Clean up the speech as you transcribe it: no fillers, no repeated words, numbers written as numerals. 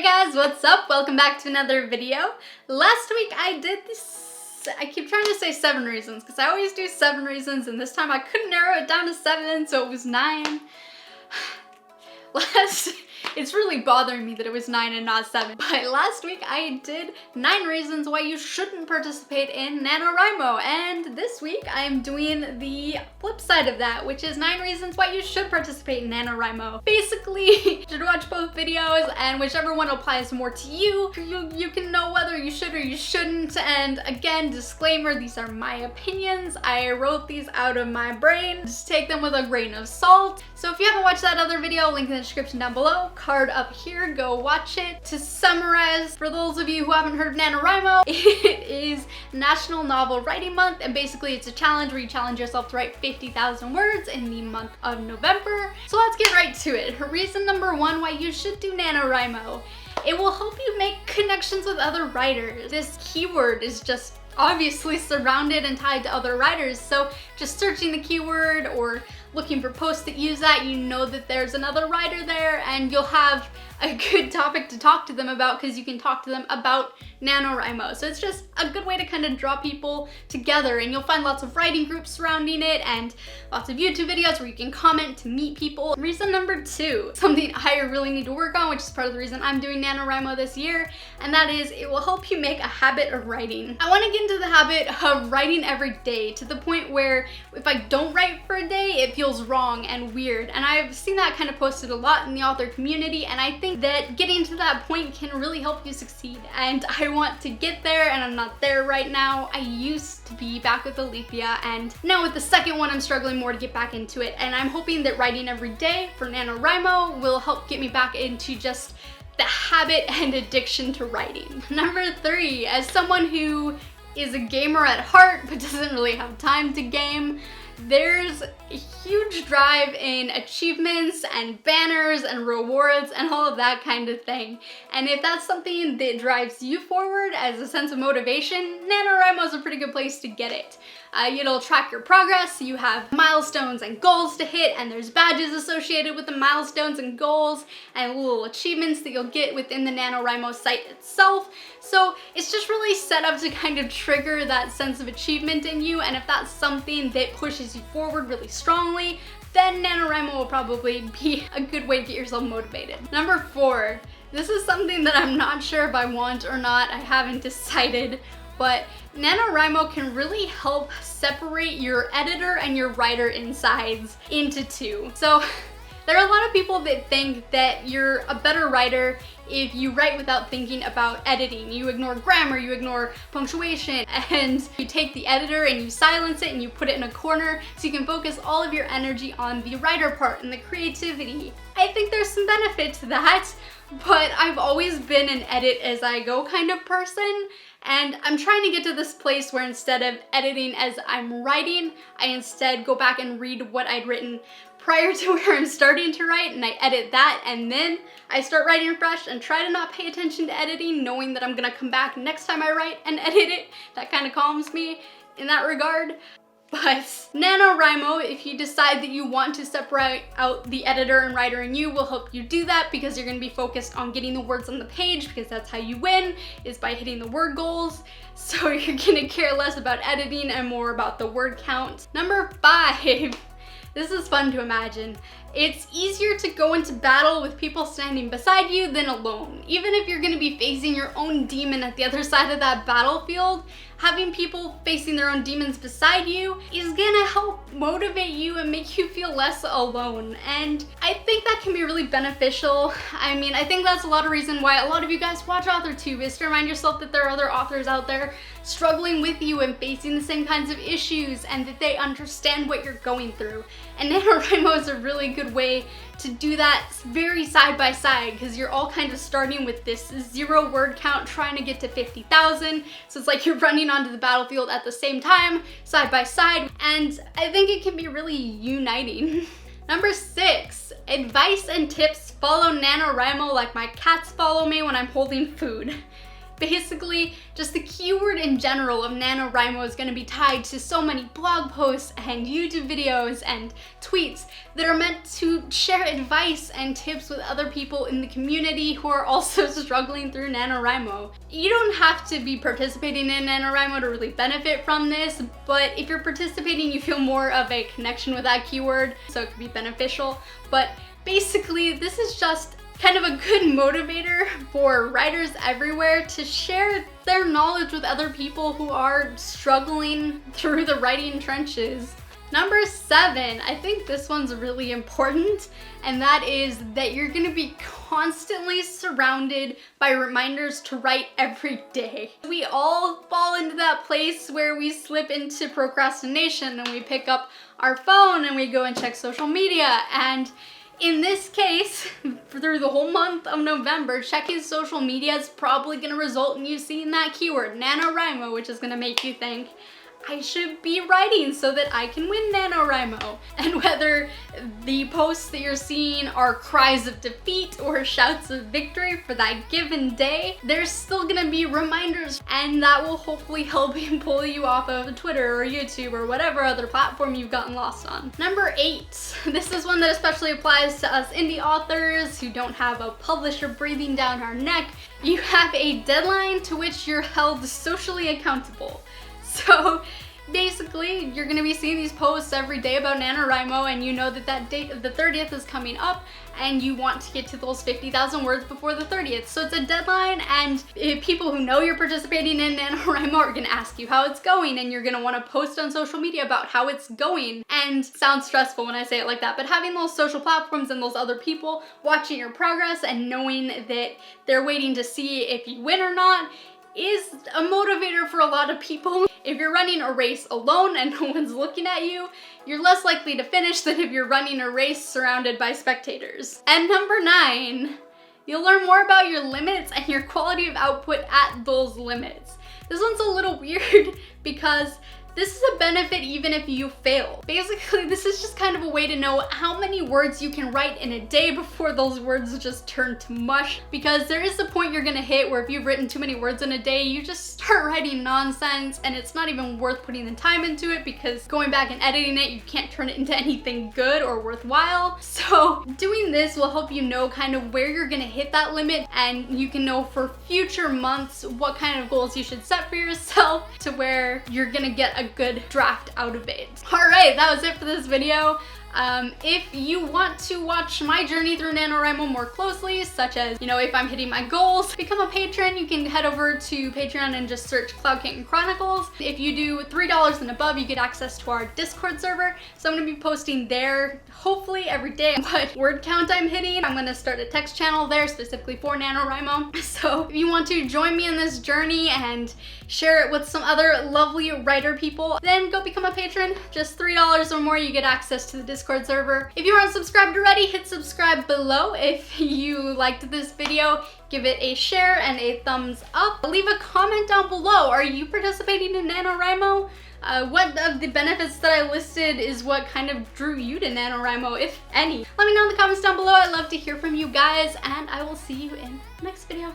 guys, what's up? Welcome back to another video. Last week I did this, I keep trying to say 7 reasons because I always do 7 reasons, and this time I couldn't narrow it down to 7, so it was 9. It's really bothering me that it was 9 and not 7. But last week I did 9 reasons why you shouldn't participate in NaNoWriMo, and this week I'm doing the flip side of that, which is 9 reasons why you should participate in NaNoWriMo. Basically, you should watch both videos, and whichever one applies more to you, you can know whether you should or you shouldn't. And again, disclaimer, these are my opinions. I wrote these out of my brain. Just take them with a grain of salt. So if you haven't watched that other video, link in the description down below, card up here, go watch it. To summarize, for those of you who haven't heard of NaNoWriMo, it is National Novel Writing Month, and basically it's a challenge where you challenge yourself to write 50,000 words in the month of November. So let's get right to it. Reason number 1 why you should do NaNoWriMo. It will help you make connections with other writers. This keyword is just obviously surrounded and tied to other writers, so just searching the keyword or looking for posts that use that, you know that there's another writer there, and you'll have a good topic to talk to them about because you can talk to them about NaNoWriMo. So it's just a good way to kind of draw people together, and you'll find lots of writing groups surrounding it and lots of YouTube videos where you can comment to meet people. Reason number 2, something I really need to work on, which is part of the reason I'm doing NaNoWriMo this year, and that is it will help you make a habit of writing. I want to get into the habit of writing every day to the point where if I don't write for a day, it feels wrong and weird. And I've seen that kind of posted a lot in the author community, and I think that getting to that point can really help you succeed. And I want to get there, and I'm not there right now. I used to be back with Aletheia, and now with the second one I'm struggling more to get back into it, and I'm hoping that writing every day for NaNoWriMo will help get me back into just the habit and addiction to writing. Number 3, as someone who is a gamer at heart but doesn't really have time to game, there's a huge drive in achievements and banners and rewards and all of that kind of thing. And if that's something that drives you forward as a sense of motivation, NaNoWriMo is a pretty good place to get it. It'll track your progress, you have milestones and goals to hit, and there's badges associated with the milestones and goals, and little achievements that you'll get within the NaNoWriMo site itself. So it's just really set up to kind of trigger that sense of achievement in you, and if that's something that pushes you forward really strongly, then NaNoWriMo will probably be a good way to get yourself motivated. Number 4, this is something that I'm not sure if I want or not, I haven't decided, but NaNoWriMo can really help separate your editor and your writer insides into 2. So there are a lot of people that think that you're a better writer if you write without thinking about editing. You ignore grammar, you ignore punctuation, and you take the editor and you silence it and you put it in a corner so you can focus all of your energy on the writer part and the creativity. I think there's some benefit to that, but I've always been an edit as I go kind of person, and I'm trying to get to this place where instead of editing as I'm writing, I instead go back and read what I'd written prior to where I'm starting to write, and I edit that, and then I start writing fresh and try to not pay attention to editing, knowing that I'm gonna come back next time I write and edit it. That kind of calms me in that regard. But NaNoWriMo, if you decide that you want to separate out the editor and writer in you, will help you do that because you're going to be focused on getting the words on the page, because that's how you win, is by hitting the word goals. So you're going to care less about editing and more about the word count. Number 5. This is fun to imagine. It's easier to go into battle with people standing beside you than alone. Even if you're going to be facing your own demon at the other side of that battlefield, having people facing their own demons beside you is gonna help motivate you and make you feel less alone. And I think that can be really beneficial. I mean, I think that's a lot of reason why a lot of you guys watch Authortube, is to remind yourself that there are other authors out there struggling with you and facing the same kinds of issues, and that they understand what you're going through. And NaNoWriMo is a really good way to do that very side by side, because you're all kind of starting with this 0 word count trying to get to 50,000. So it's like you're running onto the battlefield at the same time, side by side, and I think it can be really uniting. Number 6, advice and tips follow NaNoWriMo like my cats follow me when I'm holding food. Basically, just the keyword in general of NaNoWriMo is going to be tied to so many blog posts and YouTube videos and tweets that are meant to share advice and tips with other people in the community who are also struggling through NaNoWriMo. You don't have to be participating in NaNoWriMo to really benefit from this, but if you're participating, you feel more of a connection with that keyword, so it could be beneficial. But basically, this is just kind of a good motivator for writers everywhere to share their knowledge with other people who are struggling through the writing trenches. Number 7, I think this one's really important, and that is that you're gonna be constantly surrounded by reminders to write every day. We all fall into that place where we slip into procrastination and we pick up our phone and we go and check social media, and in this case, through the whole month of November, checking social media is probably going to result in you seeing that keyword, NaNoWriMo, which is going to make you think, I should be writing so that I can win NaNoWriMo. And whether the posts that you're seeing are cries of defeat or shouts of victory for that given day, there's still gonna be reminders, and that will hopefully help you pull you off of Twitter or YouTube or whatever other platform you've gotten lost on. Number 8, this is one that especially applies to us indie authors who don't have a publisher breathing down our neck. You have a deadline to which you're held socially accountable. So basically, you're gonna be seeing these posts every day about NaNoWriMo, and you know that that date of the 30th is coming up, and you want to get to those 50,000 words before the 30th. So it's a deadline, and people who know you're participating in NaNoWriMo are gonna ask you how it's going, and you're gonna wanna post on social media about how it's going. And it sounds stressful when I say it like that, but having those social platforms and those other people watching your progress and knowing that they're waiting to see if you win or not is a motivator for a lot of people. If you're running a race alone and no one's looking at you, you're less likely to finish than if you're running a race surrounded by spectators. And number 9, you'll learn more about your limits and your quality of output at those limits. This one's a little weird because this is a benefit even if you fail. Basically, this is just kind of a way to know how many words you can write in a day before those words just turn to mush. Because there is a point you're gonna hit where if you've written too many words in a day, you just start writing nonsense and it's not even worth putting the time into it, because going back and editing it, you can't turn it into anything good or worthwhile. So doing this will help you know kind of where you're gonna hit that limit, and you can know for future months what kind of goals you should set for yourself to where you're gonna get a good draft out of it. Alright, that was it for this video. If you want to watch my journey through NaNoWriMo more closely, such as, you know, if I'm hitting my goals, become a patron. You can head over to Patreon and just search Cloud Kitten Chronicles. If you do $3 and above, you get access to our Discord server. So I'm gonna be posting there hopefully every day what word count I'm hitting. I'm gonna start a text channel there specifically for NaNoWriMo. So if you want to join me in this journey and share it with some other lovely writer people, then go become a patron. Just $3 or more, you get access to the Discord server. If you aren't subscribed already, hit subscribe below. If you liked this video, give it a share and a thumbs up. Leave a comment down below. Are you participating in NaNoWriMo? What of the benefits that I listed is what kind of drew you to NaNoWriMo, if any? Let me know in the comments down below. I'd love to hear from you guys, and I will see you in the next video.